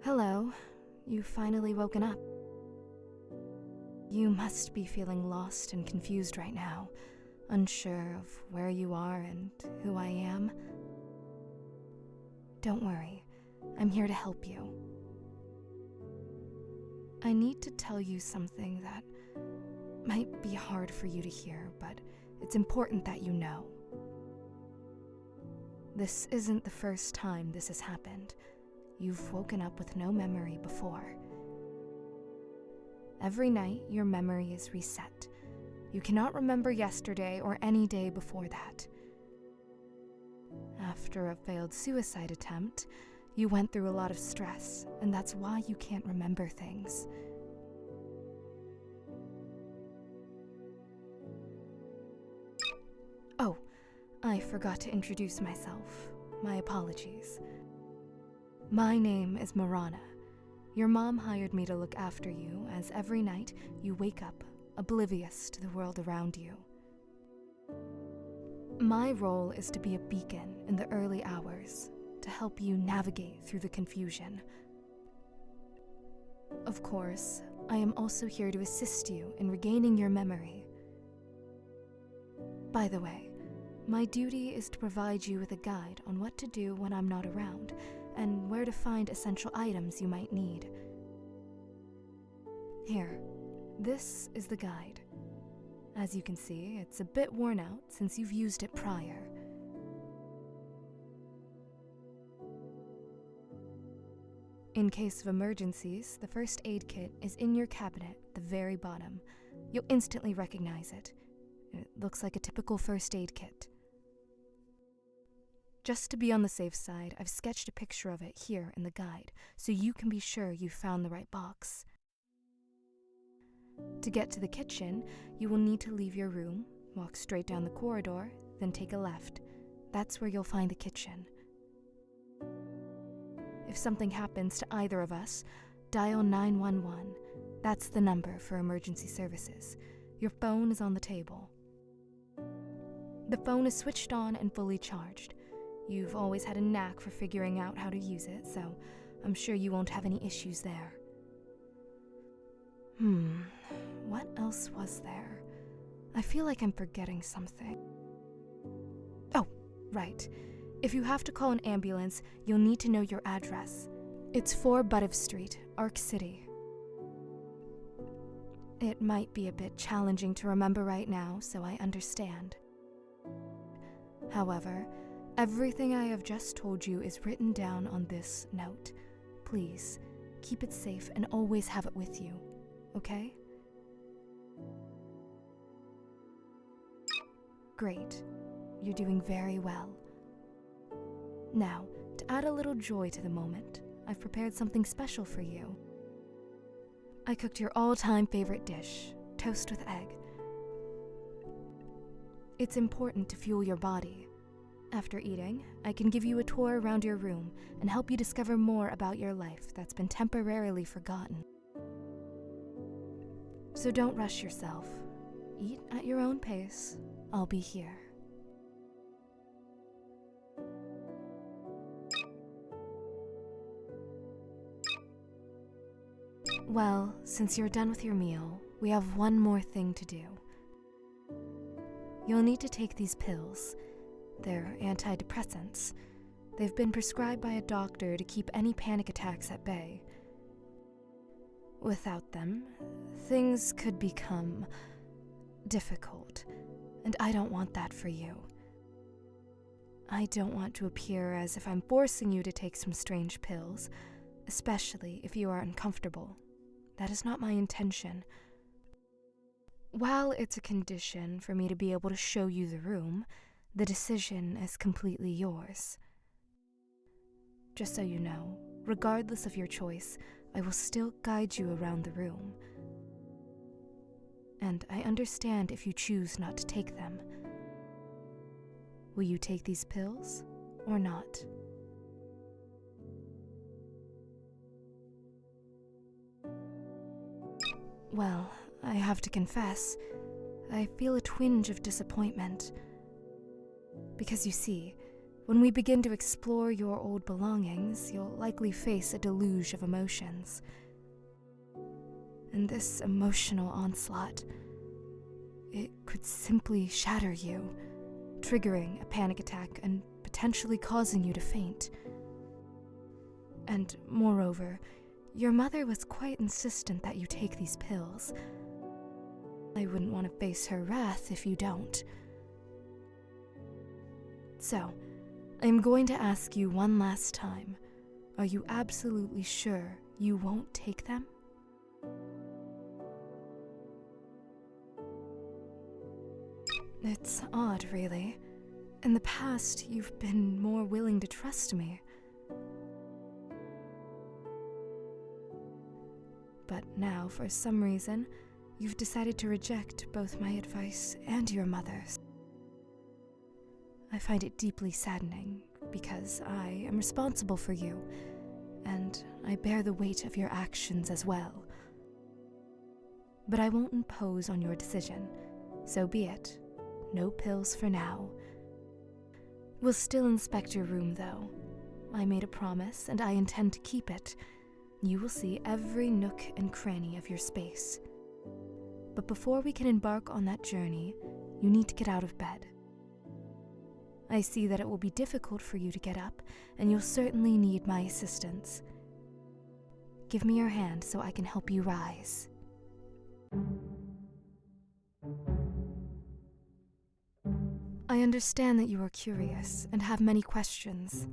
Hello. You've finally woken up. You must be feeling lost and confused right now, unsure of where you are and who I am. Don't worry, I'm here to help you. I need to tell you something that might be hard for you to hear, but it's important that you know. This isn't the first time this has happened. You've woken up with no memory before. Every night, your memory is reset. You cannot remember yesterday or any day before that. After a failed suicide attempt, you went through a lot of stress, and that's why you can't remember things. Oh, I forgot to introduce myself. My apologies. My name is Marana. Your mom hired me to look after you, as every night you wake up oblivious to the world around you. My role is to be a beacon in the early hours, to help you navigate through the confusion. Of course, I am also here to assist you in regaining your memory. By the way, my duty is to provide you with a guide on what to do when I'm not around, and where to find essential items you might need. Here, this is the guide. As you can see, it's a bit worn out since you've used it prior. In case of emergencies, the first aid kit is in your cabinet at the very bottom. You'll instantly recognize it. It looks like a typical first aid kit. Just to be on the safe side, I've sketched a picture of it here in the guide, so you can be sure you've found the right box. To get to the kitchen, you will need to leave your room, walk straight down the corridor, then take a left. That's where you'll find the kitchen. If something happens to either of us, dial 911. That's the number for emergency services. Your phone is on the table. The phone is switched on and fully charged. You've always had a knack for figuring out how to use it, so I'm sure you won't have any issues there. What else was there? I feel like I'm forgetting something. Oh, right. If you have to call an ambulance, you'll need to know your address. It's 4 Buttiff Street, Arc City. It might be a bit challenging to remember right now, so I understand. However, everything I have just told you is written down on this note. Please, keep it safe and always have it with you, okay? Great. You're doing very well. Now, to add a little joy to the moment, I've prepared something special for you. I cooked your all-time favorite dish, toast with egg. It's important to fuel your body. After eating, I can give you a tour around your room and help you discover more about your life that's been temporarily forgotten. So don't rush yourself. Eat at your own pace. I'll be here. Well, since you're done with your meal, we have one more thing to do. You'll need to take these pills. They're antidepressants. They've been prescribed by a doctor to keep any panic attacks at bay. Without them, things could become difficult, and I don't want that for you. I don't want to appear as if I'm forcing you to take some strange pills, especially if you are uncomfortable. That is not my intention. While it's a condition for me to be able to show you the room, the decision is completely yours. Just so you know, regardless of your choice, I will still guide you around the room. And I understand if you choose not to take them. Will you take these pills or not? Well, I have to confess, I feel a twinge of disappointment. Because you see, When we begin to explore your old belongings, you'll likely face a deluge of emotions. And this emotional onslaught, it could simply shatter you, triggering a panic attack and potentially causing you to faint. And moreover, your mother was quite insistent that you take these pills. I wouldn't want to face her wrath if you don't. So, I'm going to ask you one last time. Are you absolutely sure you won't take them? It's odd, really. In the past, you've been more willing to trust me. But now, for some reason, you've decided to reject both my advice and your mother's. I find it deeply saddening because I am responsible for you, and I bear the weight of your actions as well. But I won't impose on your decision, so be it. No pills for now. We'll still inspect your room, though. I made a promise, and I intend to keep it. You will see every nook and cranny of your space. But before we can embark on that journey, you need to get out of bed. I see that it will be difficult for you to get up, and you'll certainly need my assistance. Give me your hand so I can help you rise. I understand that you are curious and have many questions.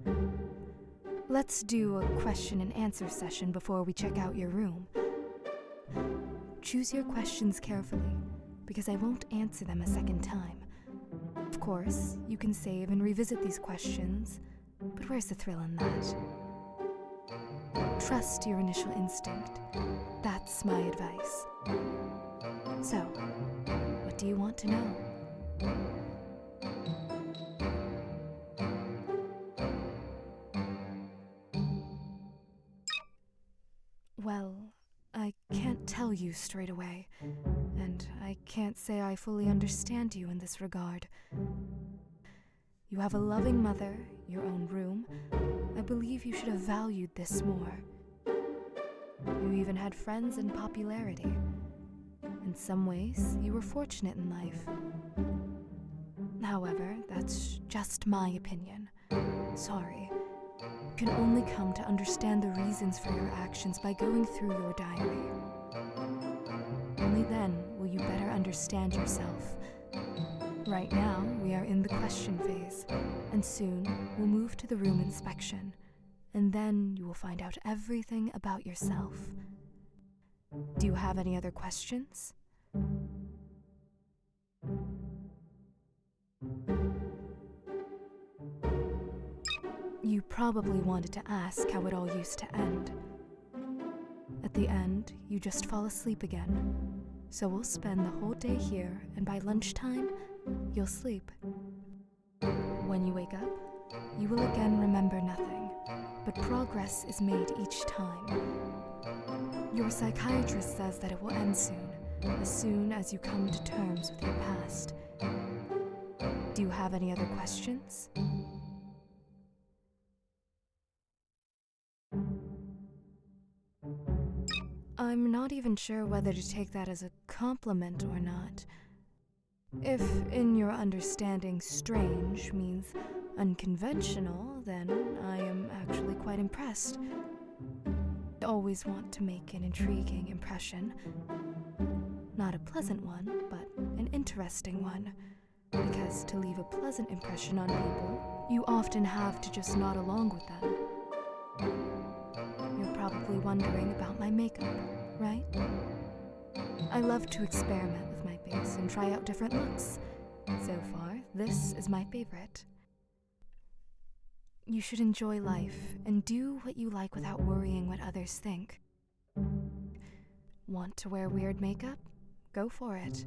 Let's do a question and answer session before we check out your room. Choose your questions carefully, because I won't answer them a second time. Of course, you can save and revisit these questions, but where's the thrill in that? Trust your initial instinct. That's my advice. So, what do you want to know? Well, I can't tell you straight away, and I can't say I fully understand you in this regard. You have a loving mother, your own room. I believe you should have valued this more. You even had friends and popularity. In some ways, you were fortunate in life. However, that's just my opinion. Sorry. You can only come to understand the reasons for your actions by going through your diary. Only then will you better understand yourself. Right now, we are in the question phase, and soon we'll move to the room inspection, and then you will find out everything about yourself. Do you have any other questions? You probably wanted to ask how it all used to end. At the end, you just fall asleep again. So we'll spend the whole day here, and by lunchtime, you'll sleep. When you wake up, you will again remember nothing, but progress is made each time. Your psychiatrist says that it will end soon as you come to terms with your past. Do you have any other questions? I'm not even sure whether to take that as a compliment or not. If, in your understanding, strange means unconventional, then I am actually quite impressed. I always want to make an intriguing impression. Not a pleasant one, but an interesting one. Because to leave a pleasant impression on people, you often have to just nod along with them. You're probably wondering about my makeup, right? I love to experiment with my face and try out different looks. So far, this is my favorite. You should enjoy life and do what you like without worrying what others think. Want to wear weird makeup? Go for it.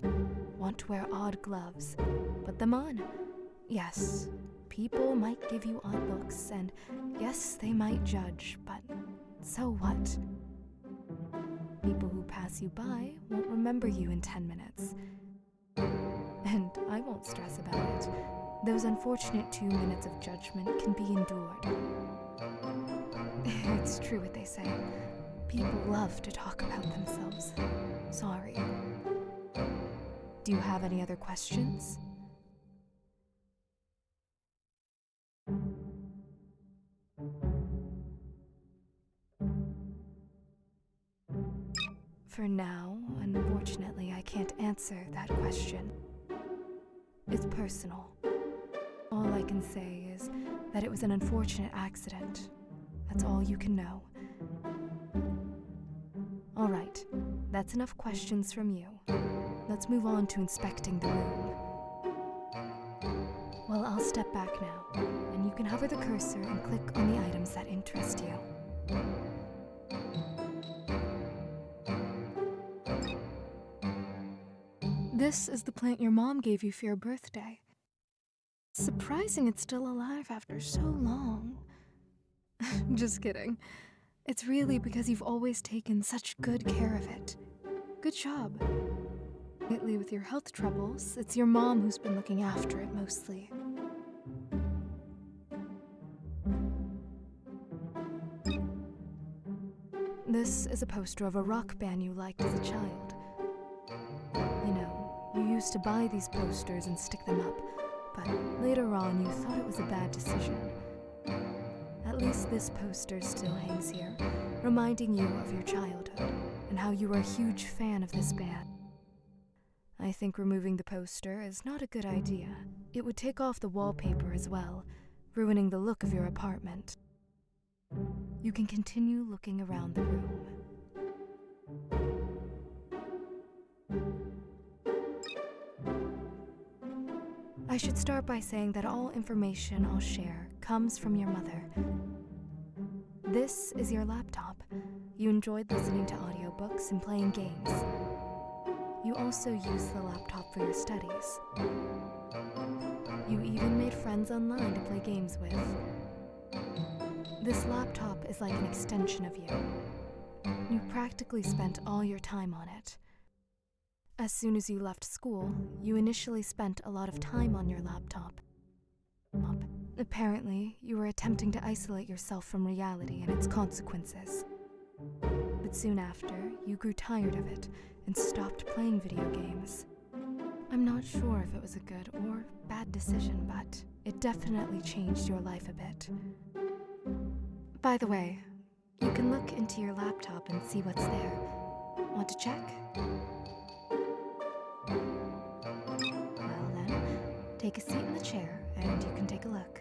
Want to wear odd gloves? Put them on. Yes, people might give you odd looks, and yes, they might judge, but so what? People who pass you by won't remember you in 10 minutes. And I won't stress about it. Those unfortunate 2 minutes of judgment can be endured. It's true what they say. People love to talk about themselves. Sorry. Do you have any other questions? For now, unfortunately, I can't answer that question. It's personal. All I can say is that it was an unfortunate accident. That's all you can know. All right, that's enough questions from you. Let's move on to inspecting the room. Well, I'll step back now, and you can hover the cursor and click on the items that interest you. This is the plant your mom gave you for your birthday. Surprising it's still alive after so long. Just kidding. It's really because you've always taken such good care of it. Good job. Lately, with your health troubles, it's your mom who's been looking after it mostly. This is a poster of a rock band you liked as a child. You know, you used to buy these posters and stick them up, but later on you thought it was a bad decision. At least this poster still hangs here, reminding you of your childhood and how you were a huge fan of this band. I think removing the poster is not a good idea. It would take off the wallpaper as well, ruining the look of your apartment. You can continue looking around the room. I should start by saying that all information I'll share comes from your mother. This is your laptop. You enjoyed listening to audiobooks and playing games. You also use the laptop for your studies. You even made friends online to play games with. This laptop is like an extension of you. You practically spent all your time on it. As soon as you left school, you initially spent a lot of time on your laptop. Apparently, you were attempting to isolate yourself from reality and its consequences. But soon after, you grew tired of it and stopped playing video games. I'm not sure if it was a good or bad decision, but it definitely changed your life a bit. By the way, you can look into your laptop and see what's there. Want to check? Well then, take a seat in the chair and you can take a look.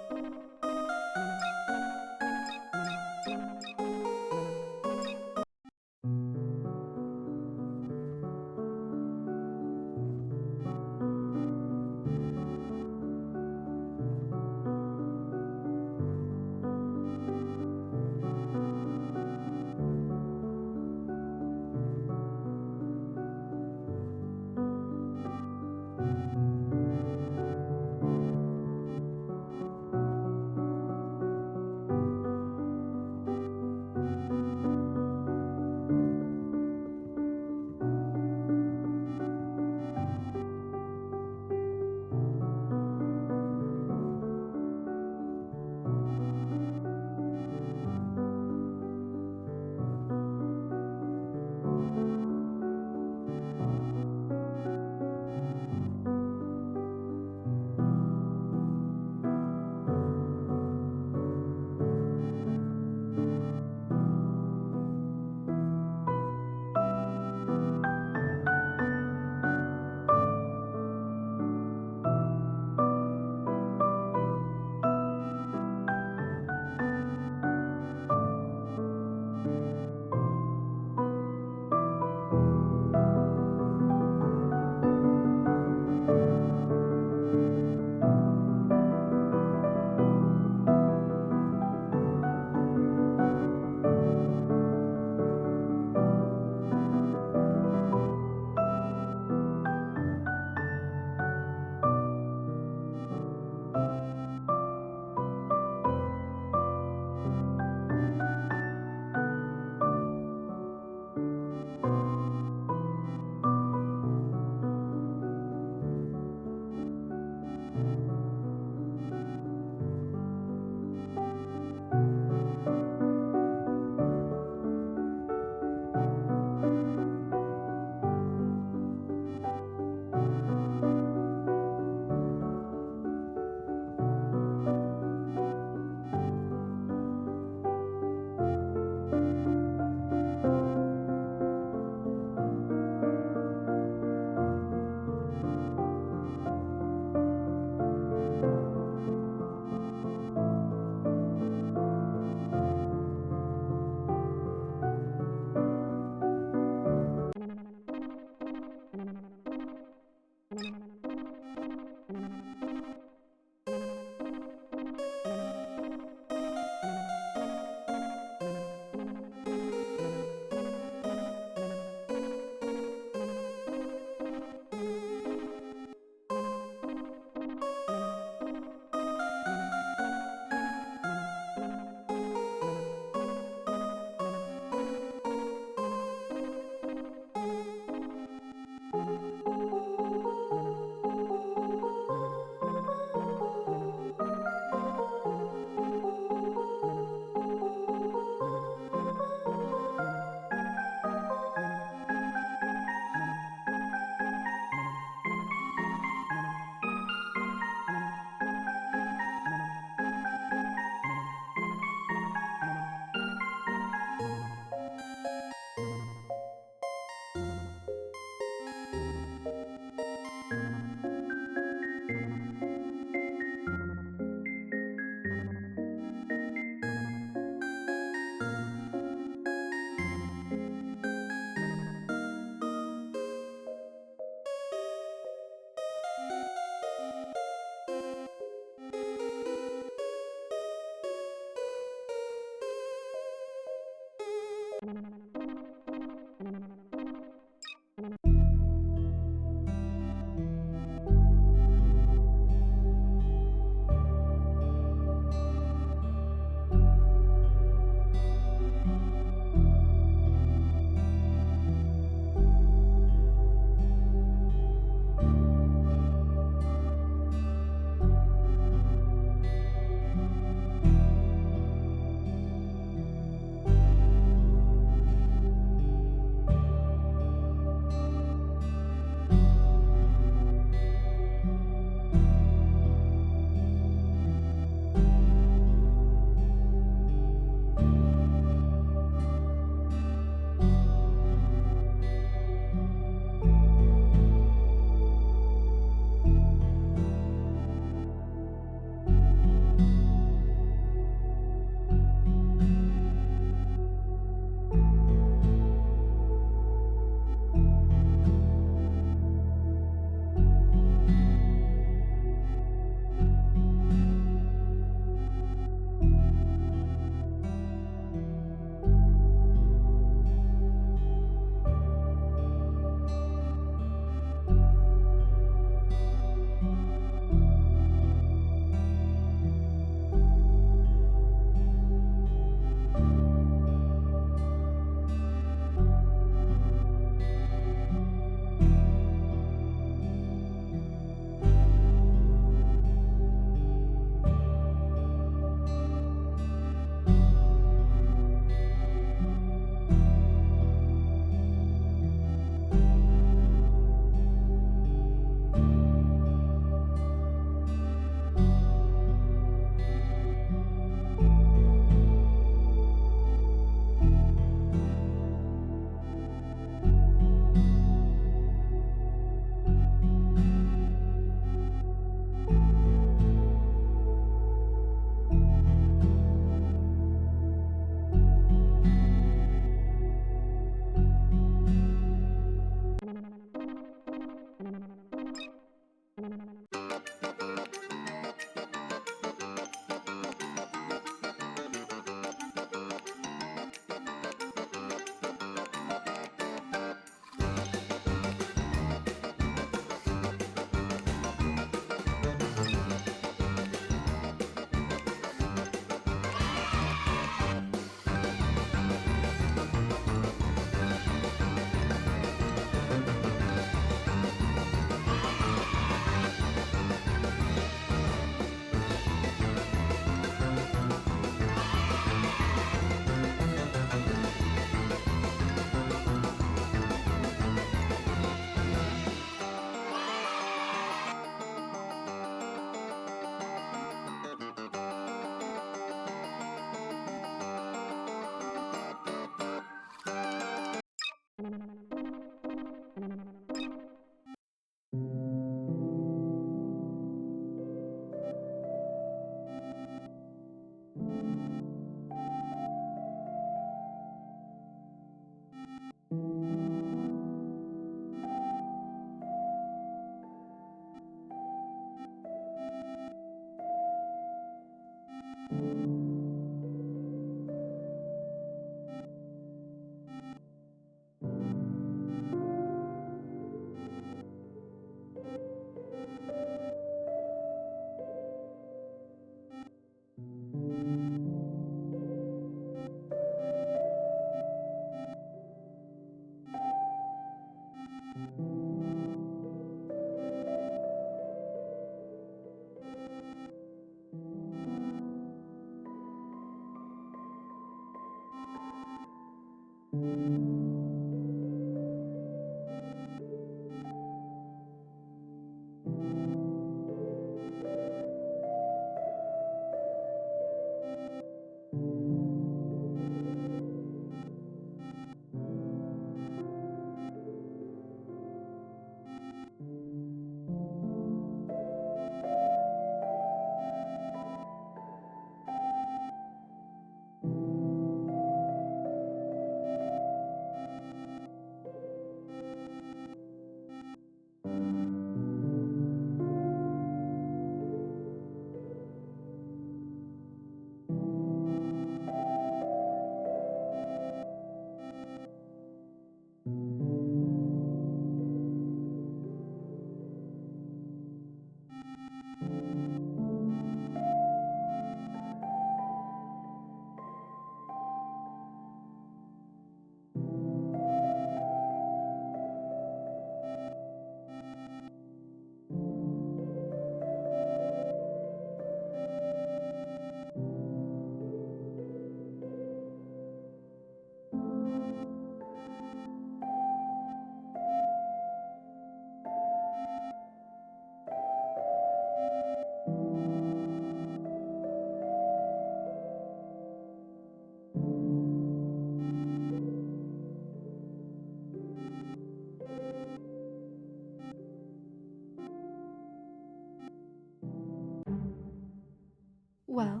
Well,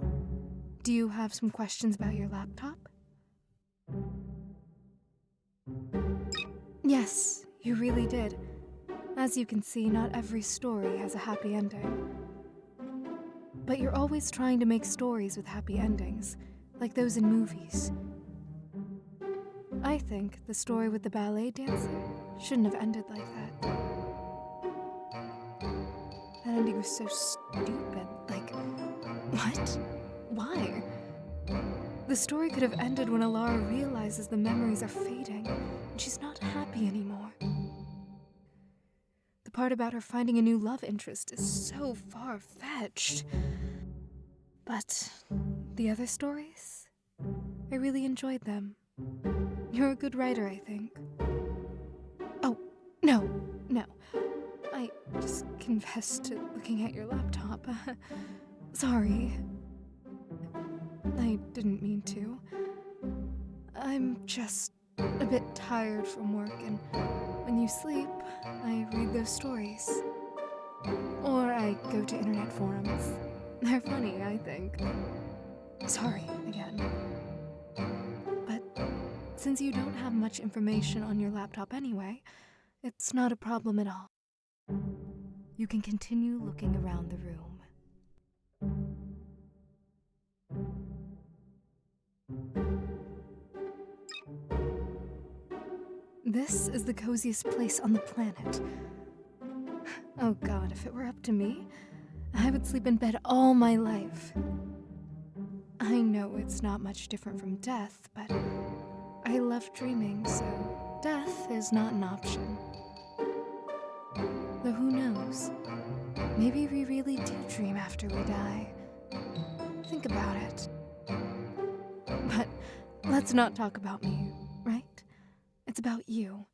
do you have some questions about your laptop? Yes, you really did. As you can see, not every story has a happy ending. But you're always trying to make stories with happy endings, like those in movies. I think the story with the ballet dancer shouldn't have ended like that. That ending was so stupid. Like, what? Why? The story could have ended when Alara realizes the memories are fading and she's not happy anymore. The part about her finding a new love interest is so far-fetched. But the other stories? I really enjoyed them. You're a good writer, I think. Oh, no. I just confessed to looking at your laptop. Sorry. I didn't mean to. I'm just a bit tired from work, and when you sleep, I read those stories. Or I go to internet forums. They're funny, I think. Sorry, again. But since you don't have much information on your laptop anyway, it's not a problem at all. You can continue looking around the room. This is the coziest place on the planet. Oh God, if it were up to me, I would sleep in bed all my life. I know it's not much different from death, but I love dreaming, so death is not an option. Though who knows? Maybe we really do dream after we die. Think about it. But let's not talk about me, right? It's about you.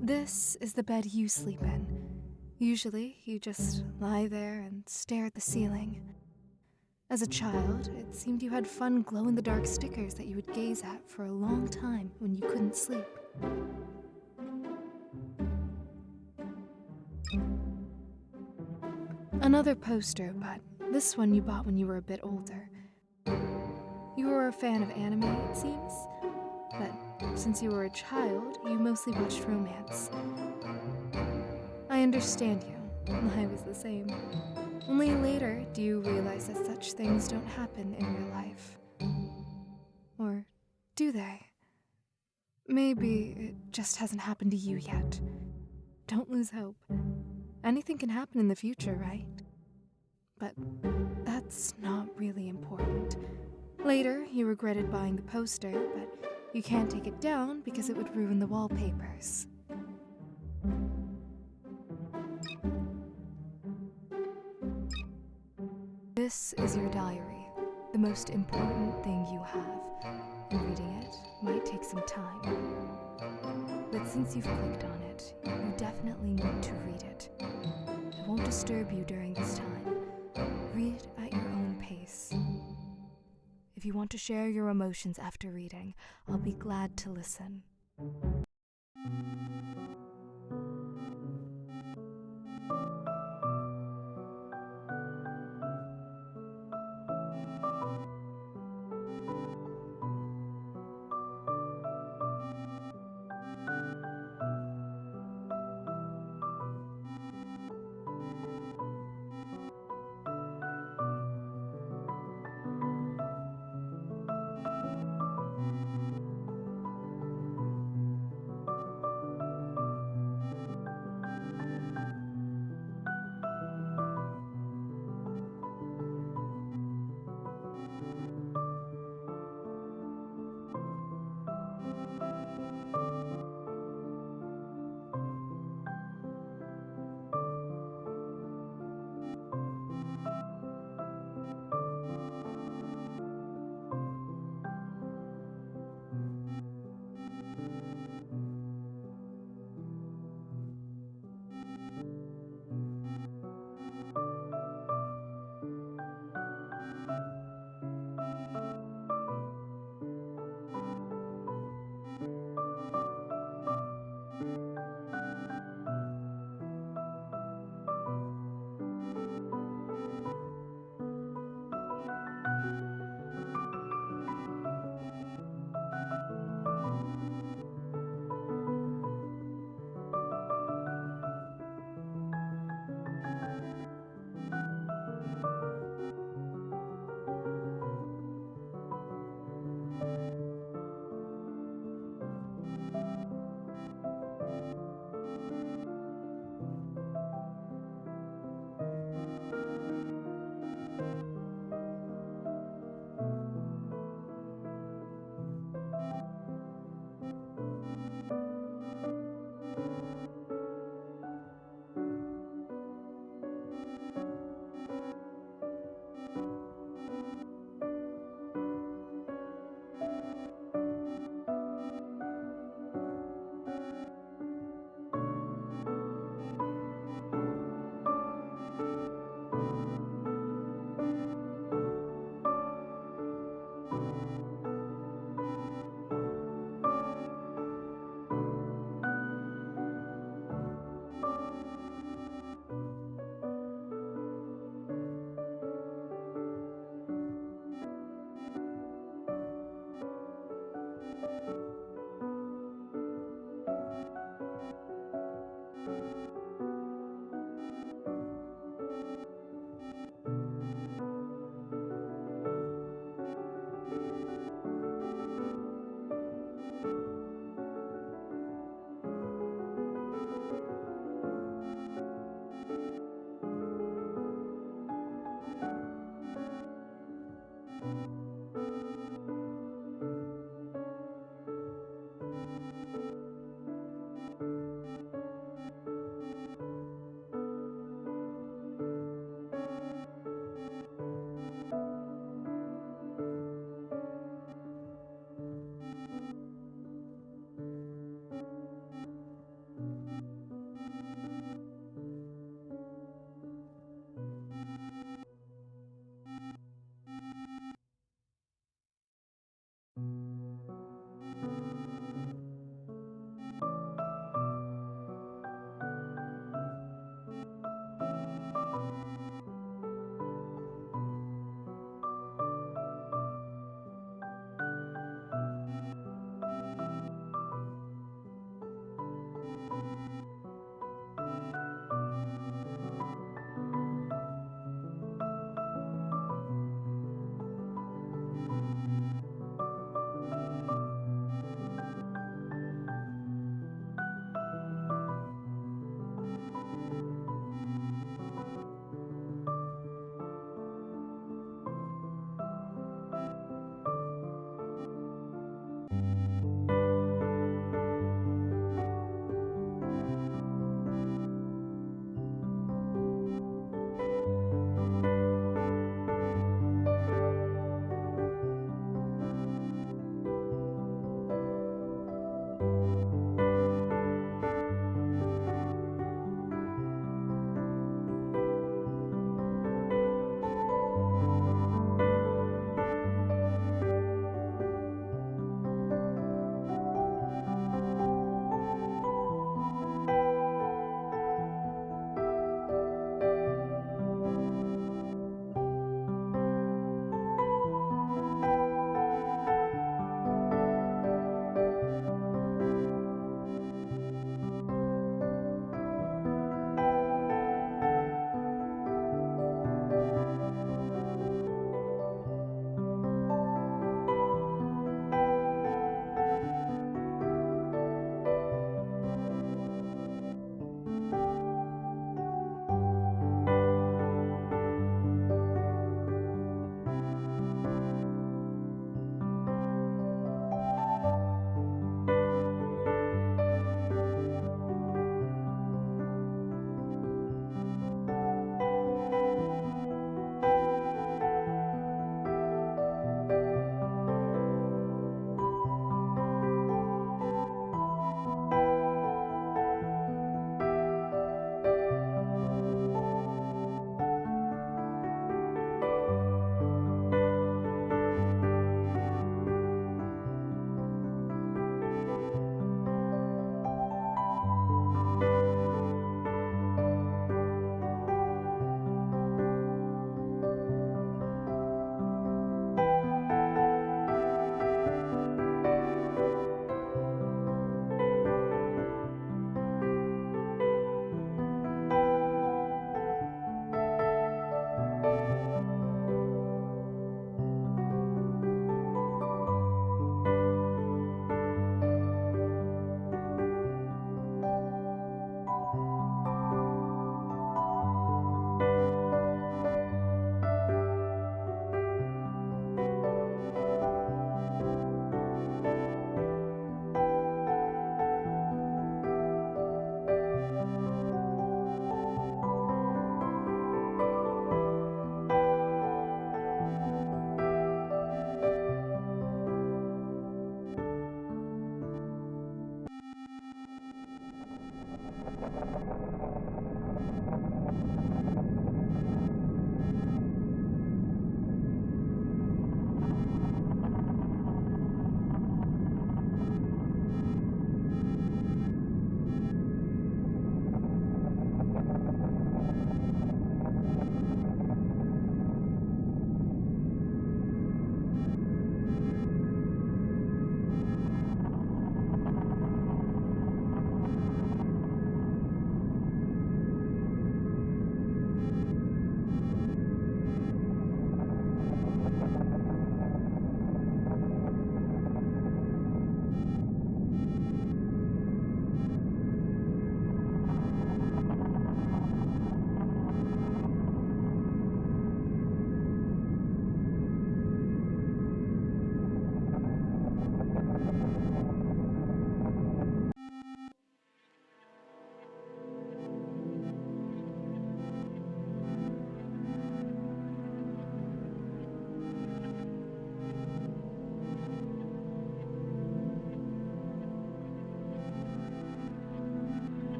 This is the bed you sleep in. Usually, you just lie there and stare at the ceiling. As a child, it seemed you had fun glow-in-the-dark stickers that you would gaze at for a long time when you couldn't sleep. Another poster, but this one you bought when you were a bit older. You were a fan of anime, it seems, but since you were a child, you mostly watched romance. I understand you. I was the same. Only later do you realize that such things don't happen in real life. Or do they? Maybe it just hasn't happened to you yet. Don't lose hope. Anything can happen in the future, right? But that's not really important. Later, you regretted buying the poster, but you can't take it down because it would ruin the wallpapers. This is your diary, the most important thing you have, and reading it might take some time. But since you've clicked on it, you definitely need to read it. I won't disturb you during this time. Read at your own pace. If you want to share your emotions after reading, I'll be glad to listen.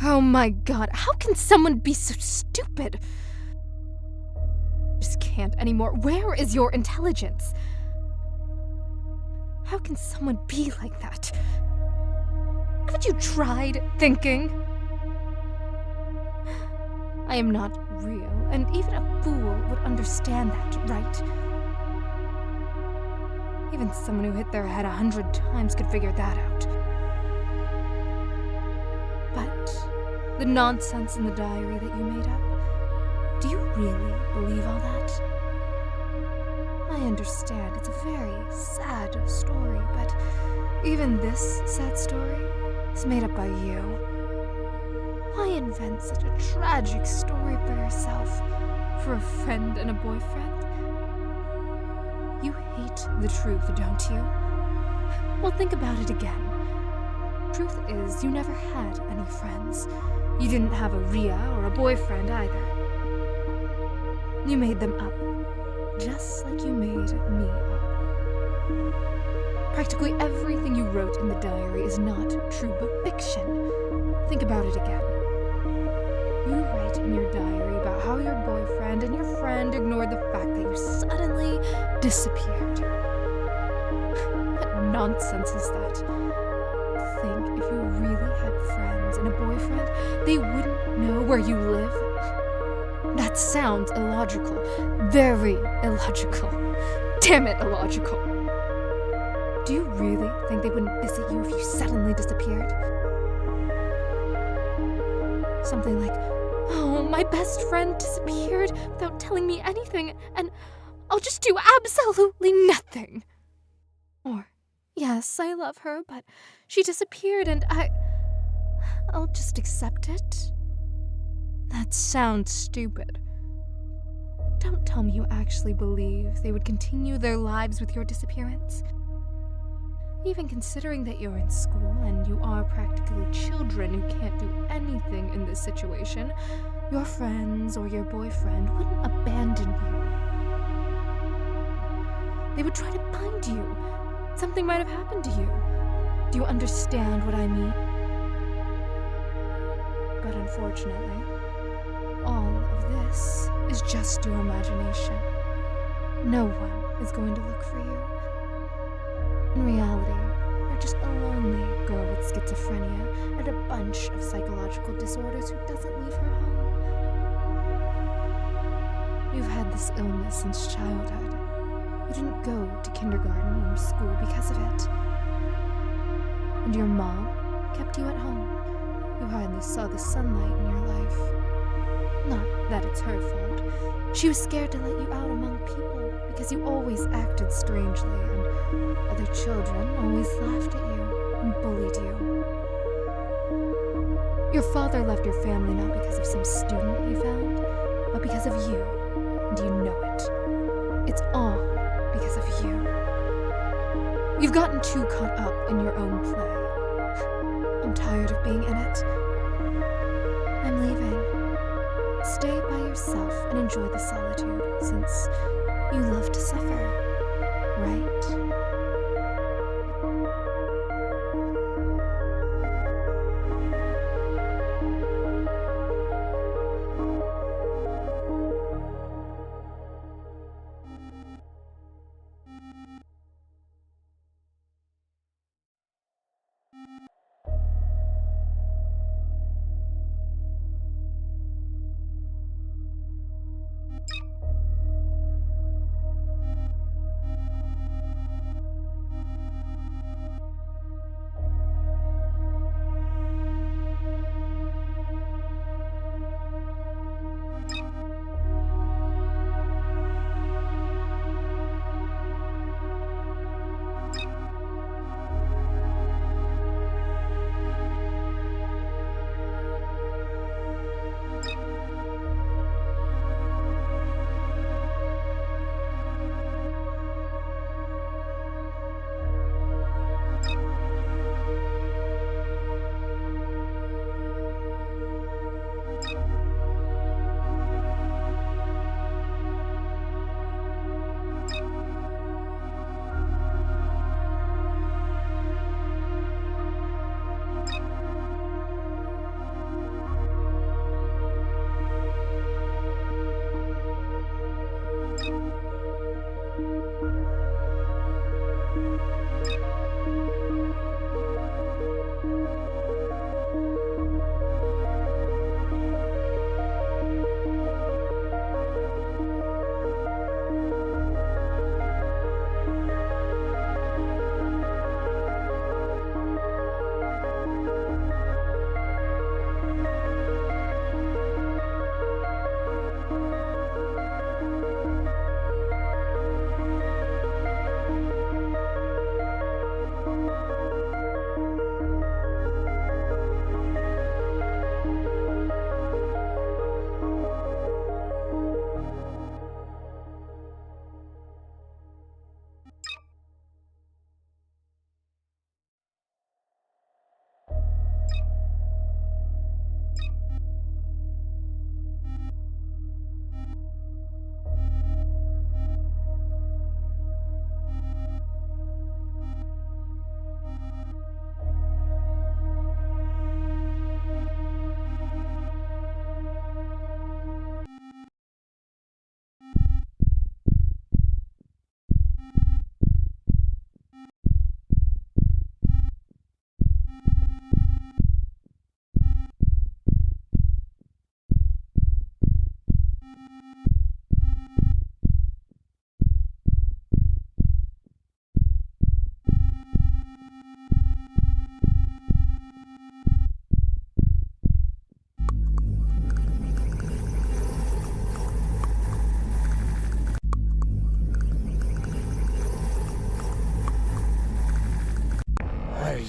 Oh my god, how can someone be so stupid? I just can't anymore. Where is your intelligence? How can someone be like that? Haven't you tried thinking? I am not real, and even a fool would understand that, right? Even someone who hit their head 100 times could figure that out. But the nonsense in the diary that you made up, do you really believe all that? I understand it's a very sad story, but even this sad story is made up by you. Why invent such a tragic story for yourself, for a friend and a boyfriend? You hate the truth, don't you? Well, think about it again. Truth is, you never had any friends. You didn't have a Rhea or a boyfriend either. You made them up, just like you made me up. Practically everything you wrote in the diary is not true, but fiction. Think about it again. You write in your diary about how your boyfriend and your friend ignored the fact that you suddenly disappeared. What nonsense is that? Think if you really had friends and a boyfriend, they wouldn't know where you live? That sounds illogical. Very illogical. Damn it, illogical. Do you really think they wouldn't visit you if you suddenly disappeared? Something like, oh, my best friend disappeared without telling me anything, and I'll just do absolutely nothing. Or, yes, I love her, but she disappeared and I'll just accept it. That sounds stupid. Don't tell me you actually believe they would continue their lives with your disappearance. Even considering that you're in school and you are practically children who can't do anything in this situation, your friends or your boyfriend wouldn't abandon you. They would try to find you. Something might have happened to you. Do you understand what I mean? But unfortunately, all of this is just your imagination. No one is going to look for you. In reality, you're just a lonely girl with schizophrenia and a bunch of psychological disorders who doesn't leave her home. You've had this illness since childhood. You didn't go to kindergarten or school because of it. And your mom kept you at home. You hardly saw the sunlight in your life. Not that it's her fault. She was scared to let you out among people because you always acted strangely, and other children always laughed at you and bullied you. Your father left your family not because of some student he found, but because of you, and you know it. It's all because of you. You've gotten too caught up in your own play. I'm tired of being in it. I'm leaving. Stay by yourself and enjoy the solitude, since you love to suffer, right?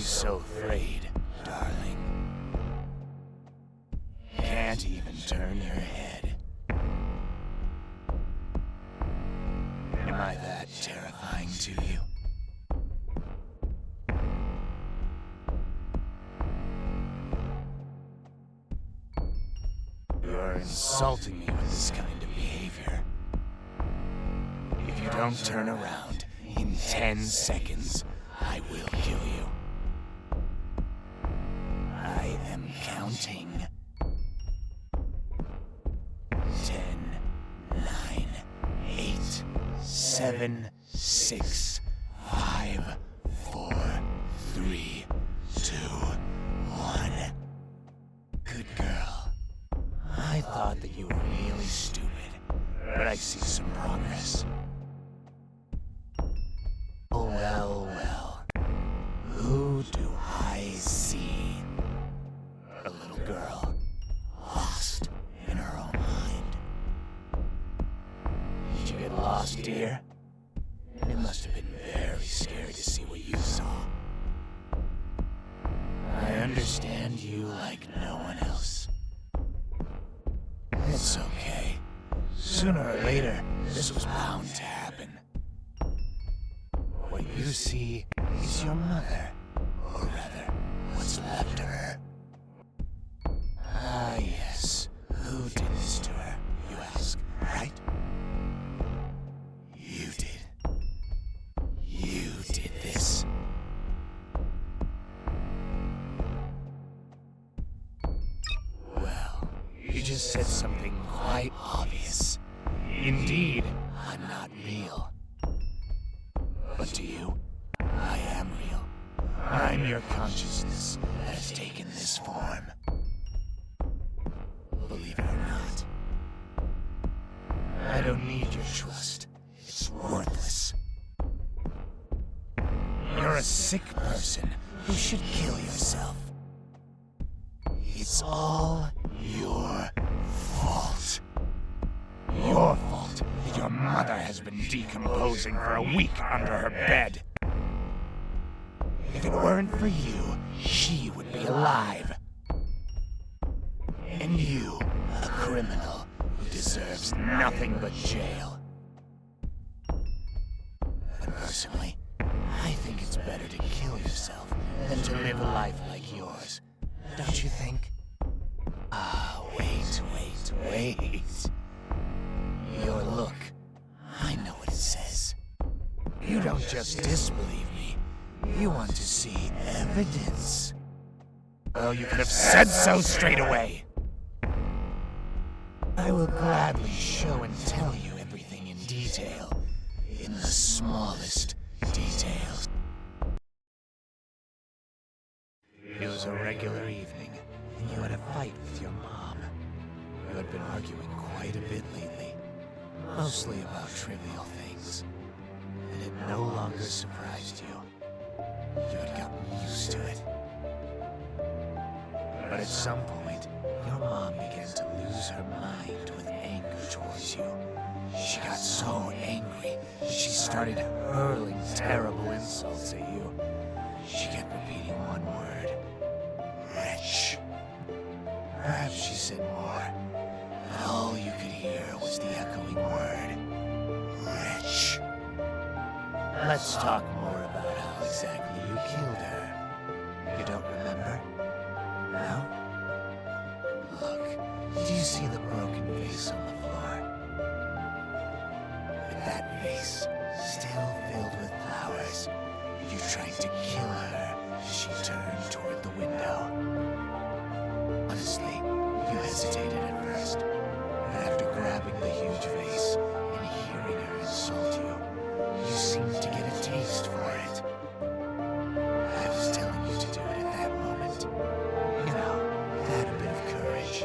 so afraid, darling? Can't even turn your head. Am I that terrifying to you? You're insulting me with this kind of behavior. If you don't turn around in 10 seconds, I will kill you. I am counting. 10, 9, 8, 7, 6, 5, 4, 3, 2, 1. Good girl. I thought that you were really stupid, but I see some progress. Well, well. Who do I see? A little girl, lost in her own mind. Did you get lost, dear? It must have been very scary to see what you saw. I understand you like no one else. It's okay. Sooner or later, this was bound to happen. What you see is your mother, or rather, what's left of her. Ah, yes. Who did this to her, you ask, right? You did. You did this. Well, you just said something quite obvious. Indeed, I'm not real. But to you, I am real. I'm your consciousness that has taken this form. Believe it or not. I don't need your trust. It's worthless. You're a sick person who should kill yourself. It's all your fault. Your fault that your mother has been decomposing for a week under her bed. If it weren't for you, she would be alive. And you, a criminal who deserves nothing but jail. But personally, I think it's better to kill yourself than to live a life like yours. Don't you think? Ah, wait. Your look. I know what it says. You don't just disbelieve me. You want to see evidence. Well, you could have said so straight away. I will gladly show and tell you everything in detail. In the smallest details. It was a regular evening, and you had a fight with your mom. You had been arguing quite a bit lately, mostly about trivial things, and it no longer surprised you. You had gotten used to it. But at some point, your mom began to lose her mind with anger towards you. She got so angry that she started hurling terrible insults at you. She kept repeating one word. Wretch. Perhaps she said more, but all you could hear was the echoing word. Wretch. Let's talk more about how exactly you killed her. You don't remember? No? Look, do you see the broken vase on the floor? With that vase still filled with flowers, you tried to kill her as she turned toward the window. Honestly, you hesitated at first, but after grabbing the huge vase and hearing her insult you, you seemed to get a taste for it. I was telling you to do it at that moment. You know, to add a bit of courage,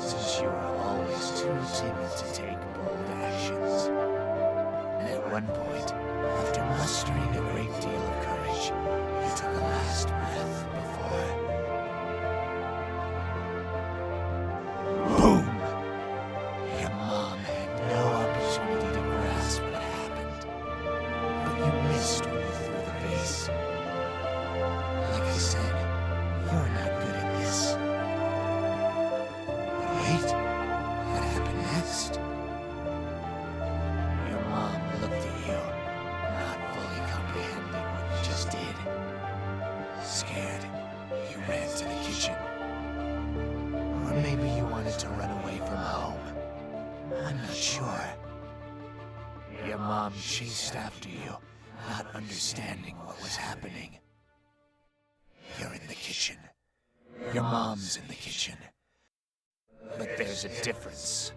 since you are always too timid to take bold actions. And at one into the kitchen. Or maybe you wanted to run away from home. I'm not sure. Your mom chased after you, not understanding what was happening. You're in the kitchen. Your mom's in the kitchen. But there's a difference.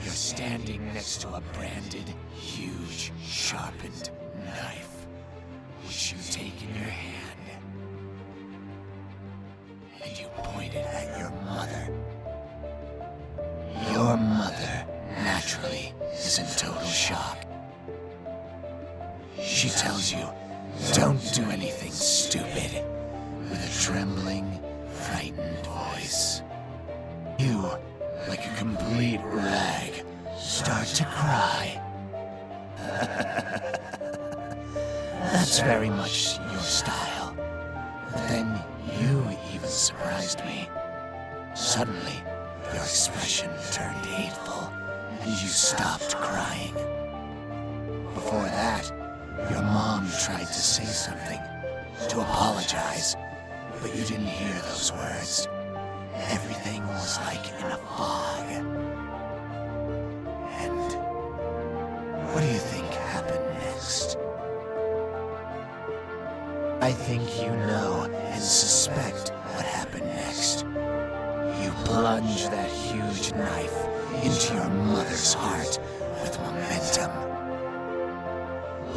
You're standing next to a branded, huge, sharpened knife, which you take in your hand. And you point it at your mother. Your mother, naturally, is in total shock. She tells you, don't do anything stupid, with a trembling, frightened voice. You, like a complete rag, start to cry. That's very much your style. But then you even surprised me. Suddenly, your expression turned hateful, and you stopped crying. Before that, your mom tried to say something, to apologize, but you didn't hear those words. Everything was like in a fog. And what do you think happened next? I think you know and suspect what happened next. You plunge that huge knife into your mother's heart with momentum.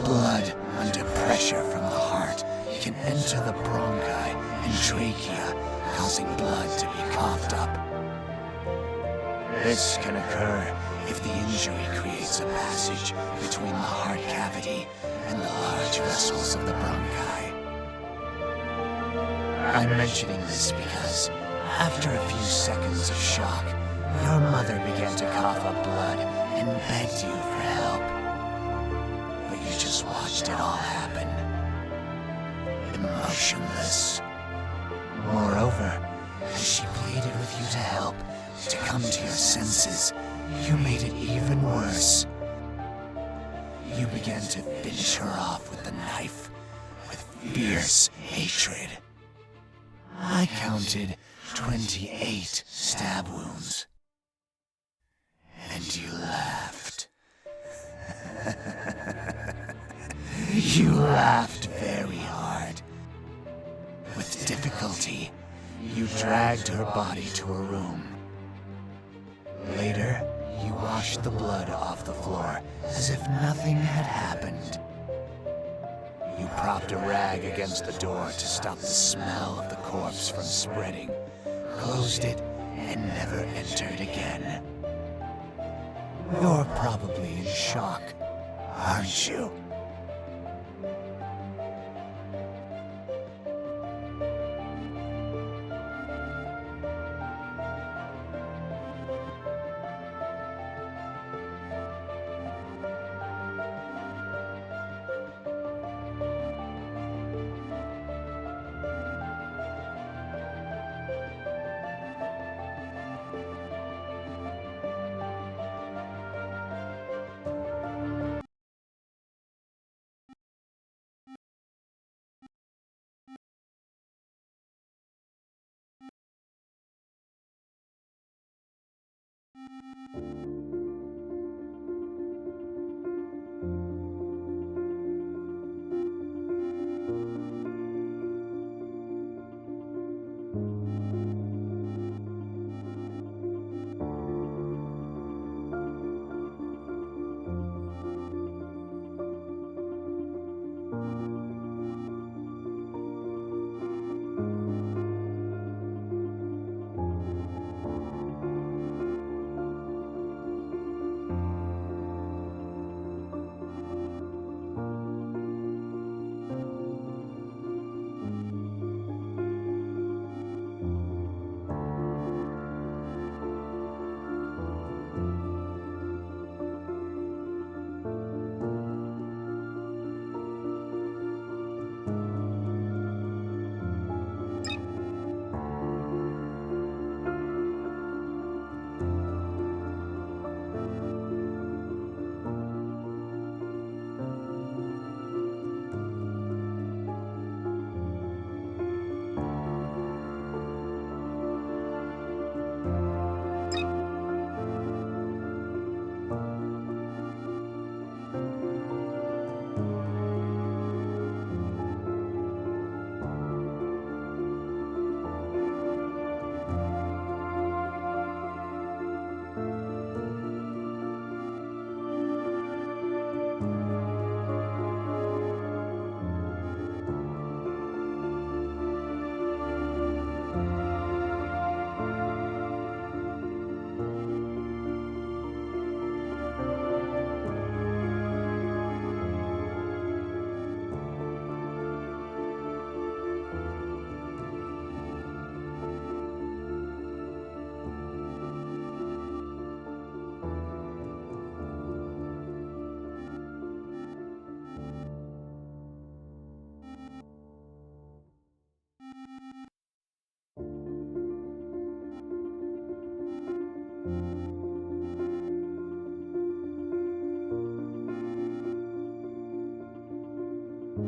Blood under pressure from the heart can enter the bronchi and trachea, causing blood to be coughed up. This can occur if the injury creates a passage between the heart cavity and the large vessels of the bronchi. I'm mentioning this because, after a few seconds of shock, your mother began to cough up blood and begged you for help. But you just watched it all happen, emotionless. Moreover, as she pleaded with you to help, to come to your senses, you made it even worse. You began to finish her off with the knife, with fierce hatred. I counted 28 stab wounds. And you laughed. You laughed very hard. With difficulty, you dragged her body to her room. Later, you washed the blood off the floor as if nothing had happened. You propped a rag against the door to stop the smell of the corpse from spreading, closed it, and never entered again. You're probably in shock, aren't you? Hey,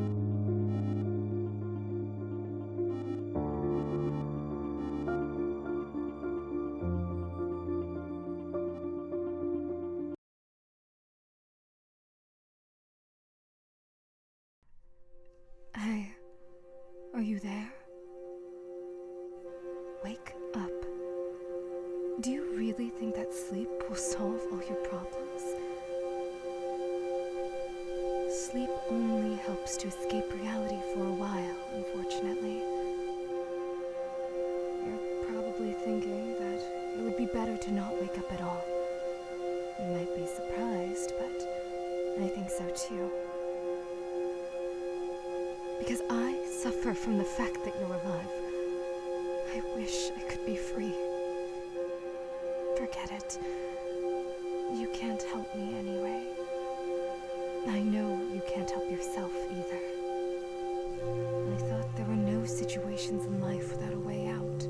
are you there? Wake up. Do you really think that sleep will solve all your problems? Sleep only helps to escape reality for a while, unfortunately. You're probably thinking that it would be better to not wake up at all. You might be surprised, but I think so too. Because I suffer from the fact that you're alive. I wish I could be free. Forget it. You can't help me anyway. I know you can't help yourself either. I thought there were no situations in life without a way out.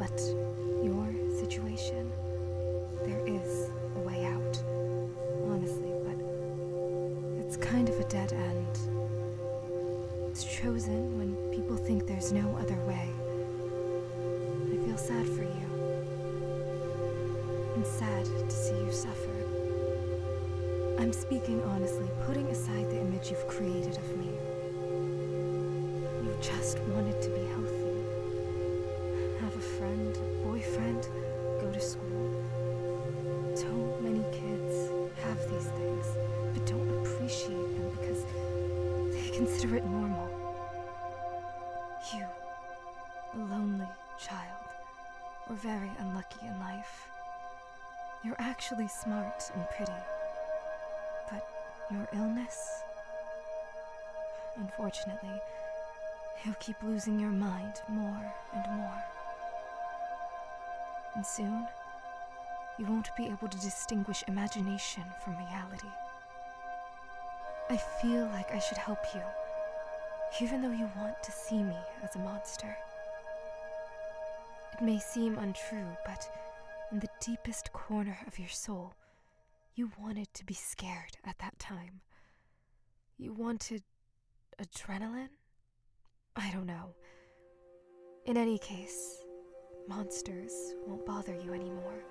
But your situation, there is a way out. Honestly, but it's kind of a dead end. It's chosen when people think there's no other way. I feel sad for you. And sad to see you suffer. I'm speaking honestly, putting aside the image you've created of me. You just wanted to be healthy. Have a friend, a boyfriend, go to school. So many kids have these things, but don't appreciate them because they consider it normal. You, a lonely child, were very unlucky in life. You're actually smart and pretty. But your illness? Unfortunately, you'll keep losing your mind more and more. And soon, you won't be able to distinguish imagination from reality. I feel like I should help you, even though you want to see me as a monster. It may seem untrue, but in the deepest corner of your soul, you wanted to be scared at that time. You wanted adrenaline? I don't know. In any case, monsters won't bother you anymore.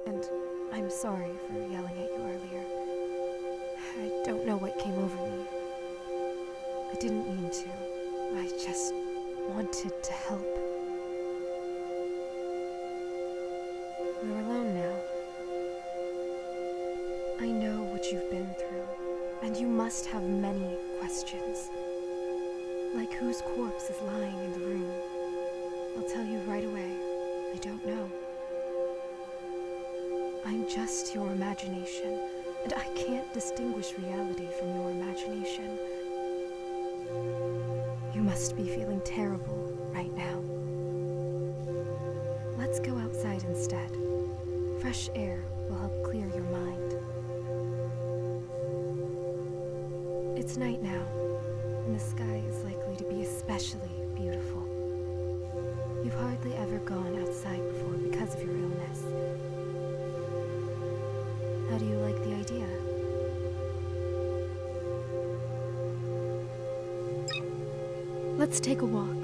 And I'm sorry for yelling at you earlier. I don't know what came over me. I didn't mean to. I just wanted to help. We're alone now. I know what you've been through, and you must have many questions. Like whose corpse is lying in the room? I'll tell you right away, I don't know. I'm just your imagination, and I can't distinguish reality from your imagination. You must be feeling terrible right now. Let's go outside instead. Fresh air will help clear your mind. It's night now, and the sky is likely to be especially beautiful. You've hardly ever gone outside before because of your illness. How do you like the idea? Let's take a walk.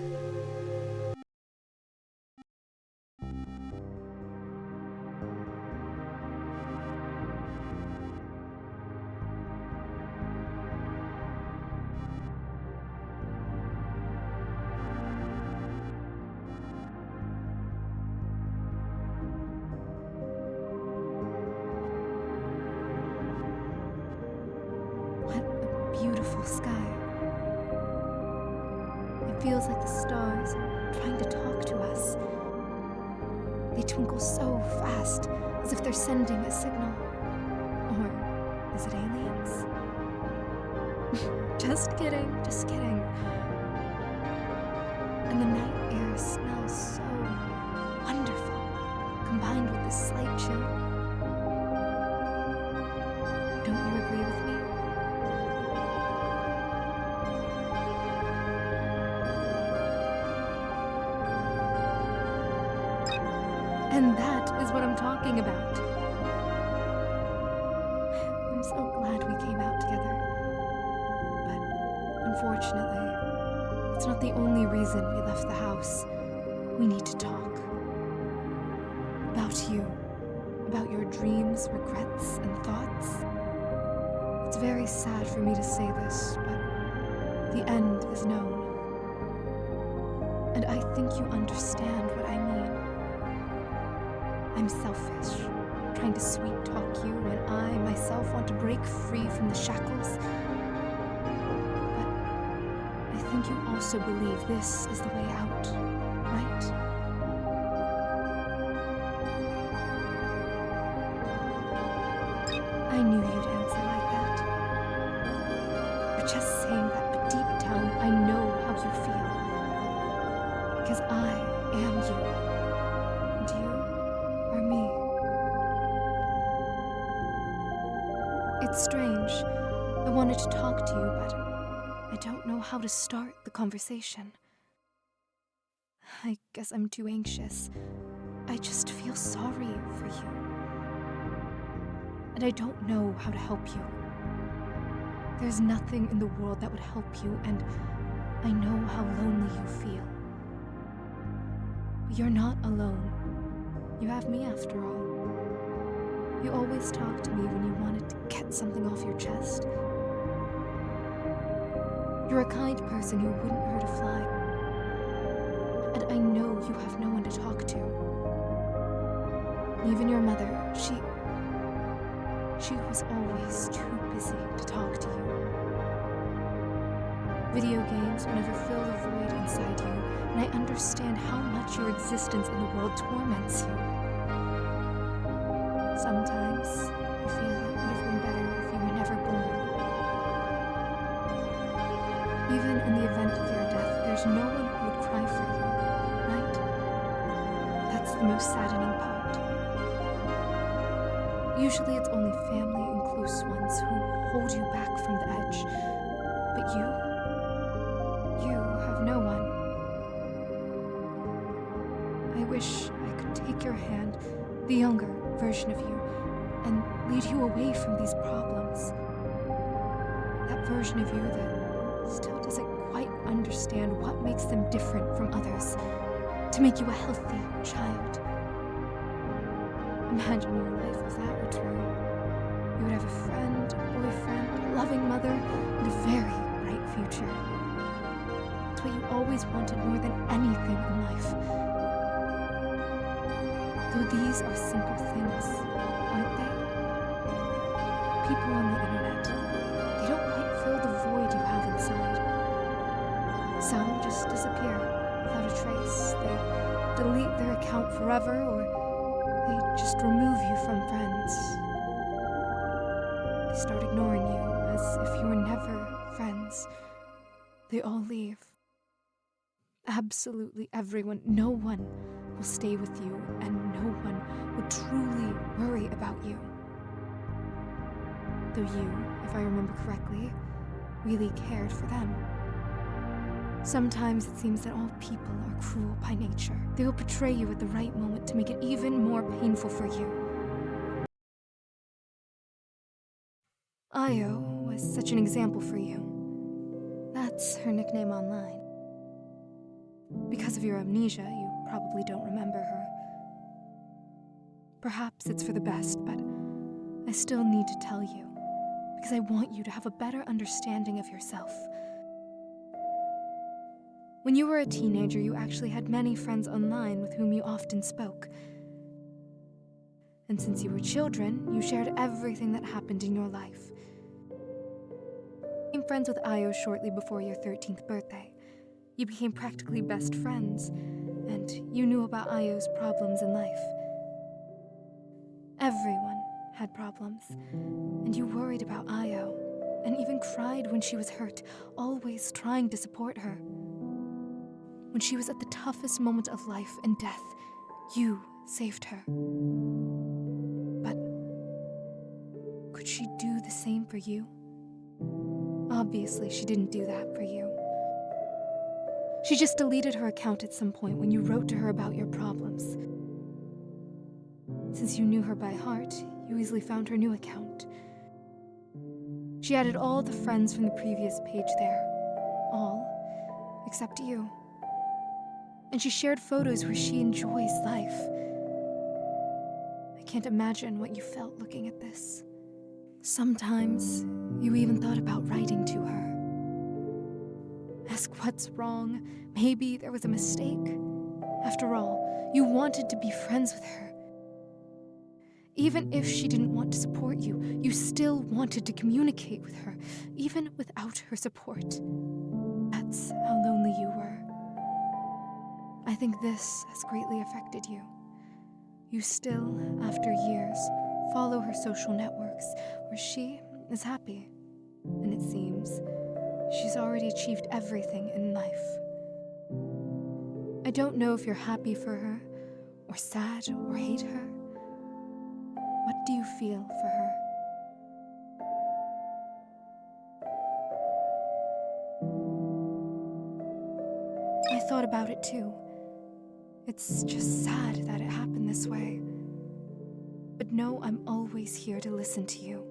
Beautiful sky. It feels like the stars are trying to talk to us. They twinkle so fast, as if they're sending a signal. Or is it aliens? Just kidding, just kidding. And the night air smells so wonderful, combined with this slight chill. Don't you agree with me? And that is what I'm talking about. I'm so glad we came out together. But unfortunately, it's not the only reason we left the house. We need to talk. About you. About your dreams, regrets, and thoughts. It's very sad for me to say this, but the end is known. And I think you understand what I mean. I'm selfish, trying to sweet-talk you when I myself want to break free from the shackles. But I think you also believe this is the way out, right? I knew you'd answer like that. But just saying that, but deep down, I know how you feel. Because I am you. And you are me. It's strange. I wanted to talk to you, but I don't know how to start the conversation. I guess I'm too anxious. I just feel sorry for you. And I don't know how to help you. There's nothing in the world that would help you, and I know how lonely you feel. But you're not alone. You have me after all. You always talked to me when you wanted to get something off your chest. You're a kind person who wouldn't hurt a fly. And I know you have no one to talk to. Even your mother, she was always too busy to talk to you. Video games will never fill the void inside you, and I understand how much your existence in the world torments you. Sometimes I feel it would have been better if you were never born. Even in the event of your death, there's no one who would cry for you, right? That's the most saddening part. Usually it's only family and close ones who hold you back from the edge. But you have no one. I wish I could take your hand, the younger version of you, and lead you away from these problems. That version of you that still doesn't quite understand what makes them different from others, to make you a healthy child. Imagine your life if that were true. You would have a friend, a boyfriend, a loving mother, and a very bright future. It's what you always wanted more than anything in life. Though these are simple things, aren't they? People on the internet, they don't quite fill the void you have inside. Some just disappear without a trace. They delete their account forever, or they just remove you from friends. They start ignoring you as if you were never friends. They all leave. Absolutely everyone, no one will stay with you, and no one will truly worry about you. Though you, if I remember correctly, really cared for them. Sometimes it seems that all people are cruel by nature. They will betray you at the right moment to make it even more painful for you. Io was such an example for you. That's her nickname online. Because of your amnesia, you probably don't remember her. Perhaps it's for the best, but I still need to tell you, because I want you to have a better understanding of yourself. When you were a teenager, you actually had many friends online with whom you often spoke. And since you were children, you shared everything that happened in your life. You became friends with Io shortly before your 13th birthday. You became practically best friends, and you knew about Io's problems in life. Everyone had problems, and you worried about Io, and even cried when she was hurt, always trying to support her. When she was at the toughest moment of life and death, you saved her. But could she do the same for you? Obviously, she didn't do that for you. She just deleted her account at some point when you wrote to her about your problems. Since you knew her by heart, you easily found her new account. She added all the friends from the previous page there. All except you. And she shared photos where she enjoys life. I can't imagine what you felt looking at this. Sometimes you even thought about writing to her. Ask what's wrong. Maybe there was a mistake. After all, you wanted to be friends with her. Even if she didn't want to support you, you still wanted to communicate with her, even without her support. That's how lonely you were. I think this has greatly affected you. You still, after years, follow her social networks, where she is happy. And it seems she's already achieved everything in life. I don't know if you're happy for her, or sad, or hate her. What do you feel for her? I thought about it too. It's just sad that it happened this way. But know I'm always here to listen to you.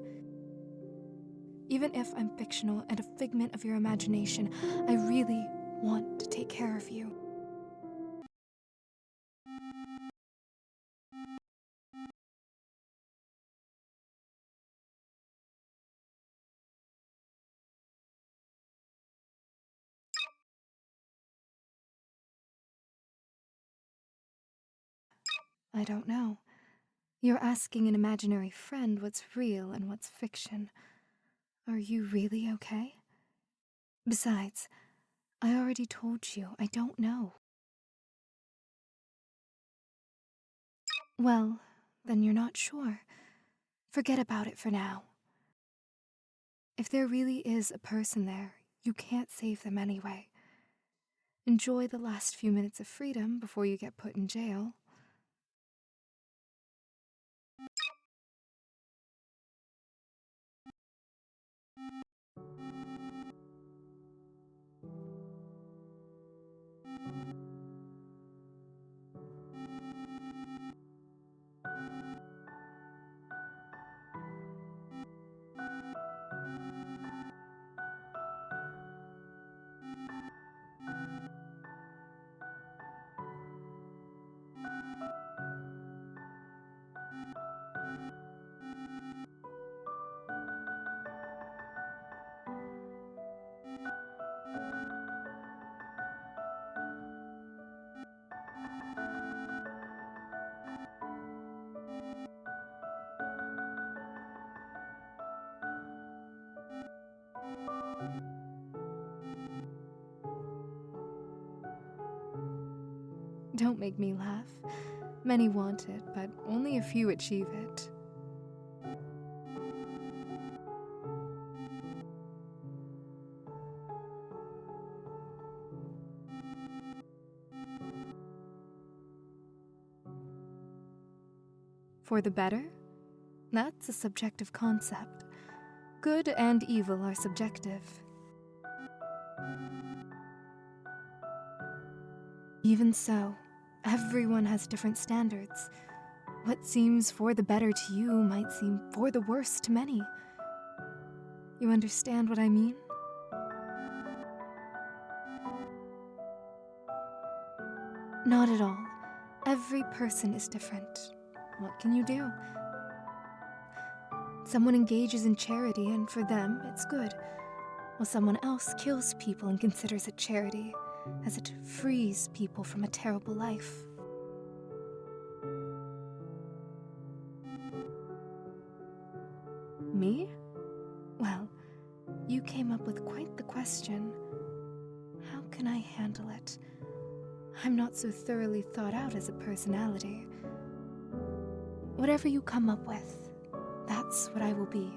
Even if I'm fictional and a figment of your imagination, I really want to take care of you. I don't know. You're asking an imaginary friend what's real and what's fiction. Are you really okay? Besides, I already told you I don't know. Well, then you're not sure. Forget about it for now. If there really is a person there, you can't save them anyway. Enjoy the last few minutes of freedom before you get put in jail. Don't make me laugh. Many want it, but only a few achieve it. For the better? That's a subjective concept. Good and evil are subjective. Even so, everyone has different standards. What seems for the better to you might seem for the worse to many. You understand what I mean? Not at all. Every person is different. What can you do? Someone engages in charity, and for them, it's good, while someone else kills people and considers it charity, as it frees people from a terrible life. Me? Well, you came up with quite the question. How can I handle it? I'm not so thoroughly thought out as a personality. Whatever you come up with, that's what I will be.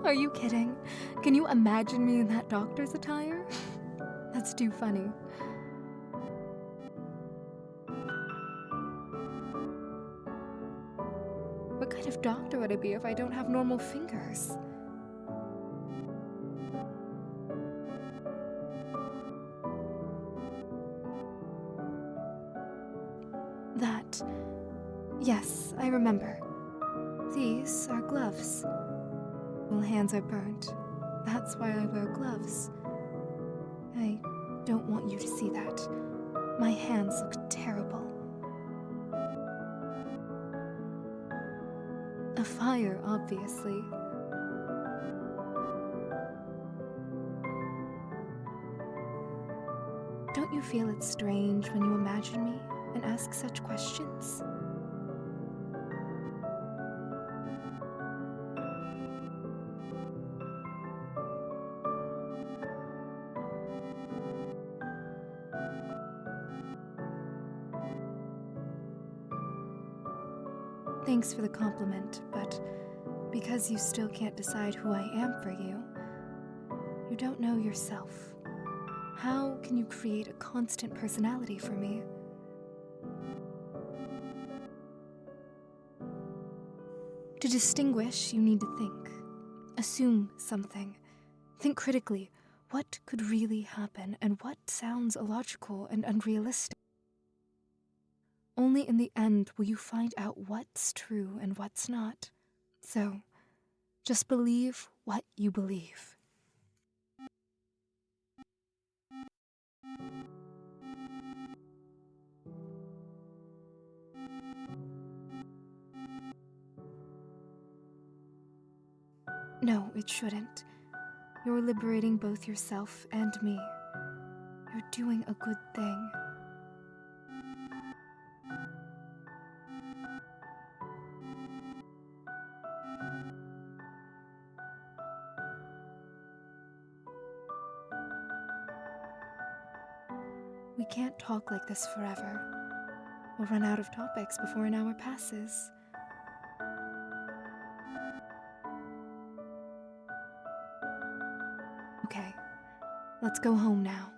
Are you kidding? Can you imagine me in that doctor's attire? That's too funny. What kind of doctor would I be if I don't have normal fingers? That. Yes, I remember. These are gloves. Well, hands are burnt. That's why I wear gloves. I don't want you to see that. My hands look terrible. A fire, obviously. Don't you feel it's strange when you imagine me and ask such questions? Thanks for the compliment, but because you still can't decide who I am for you, you don't know yourself. How can you create a constant personality for me? To distinguish, you need to think. Assume something. Think critically. What could really happen, and what sounds illogical and unrealistic? Only in the end will you find out what's true and what's not. So, just believe what you believe. No, it shouldn't. You're liberating both yourself and me. You're doing a good thing. We can't talk like this forever. We'll run out of topics before an hour passes. Okay, let's go home now.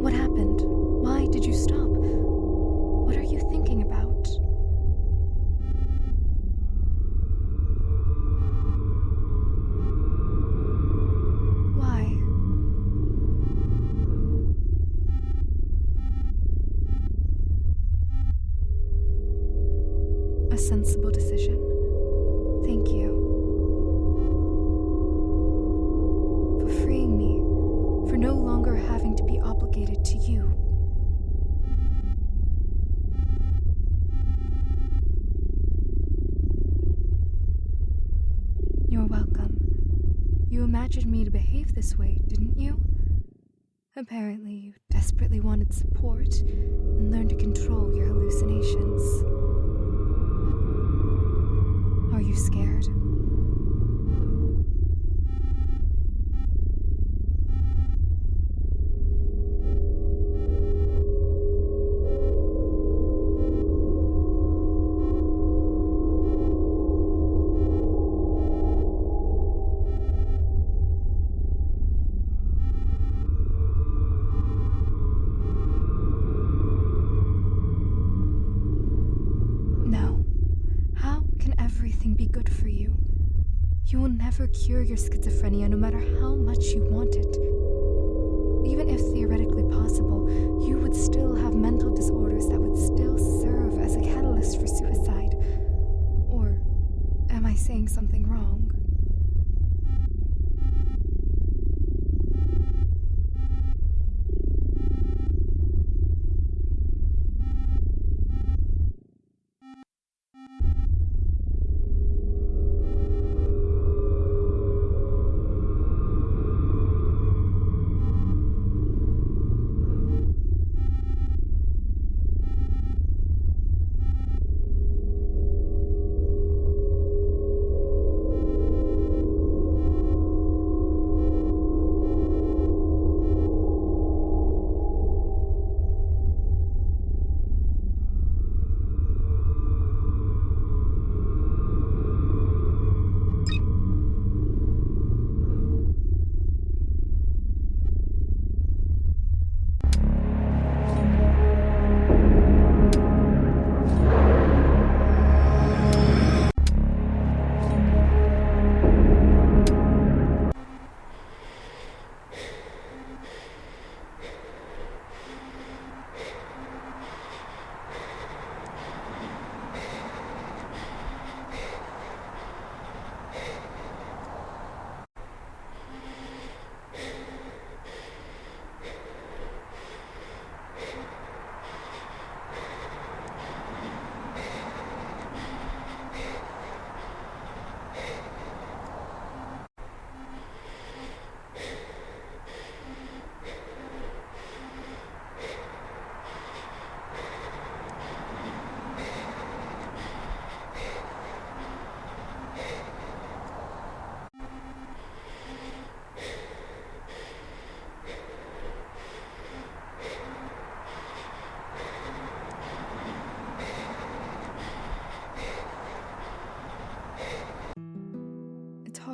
What happened? Why did you stop? What are you thinking about? Why? A sensible decision. Thank you. For freeing me, for no longer having to be obligated to you. You're welcome. You imagined me to behave this way, didn't you? Apparently, you desperately wanted support and learned to control your hallucinations. Are you scared? No. How can everything be good for you? You will never cure your schizophrenia no matter how much you want it. Even if theoretically possible, you would still have mental disorders that would still serve as a catalyst for suicide. Or am I saying something wrong?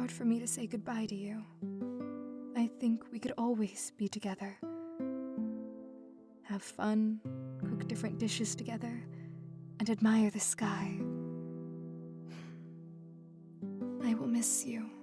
hard for me to say goodbye to you. I think we could always be together. Have fun, cook different dishes together, and admire the sky. I will miss you.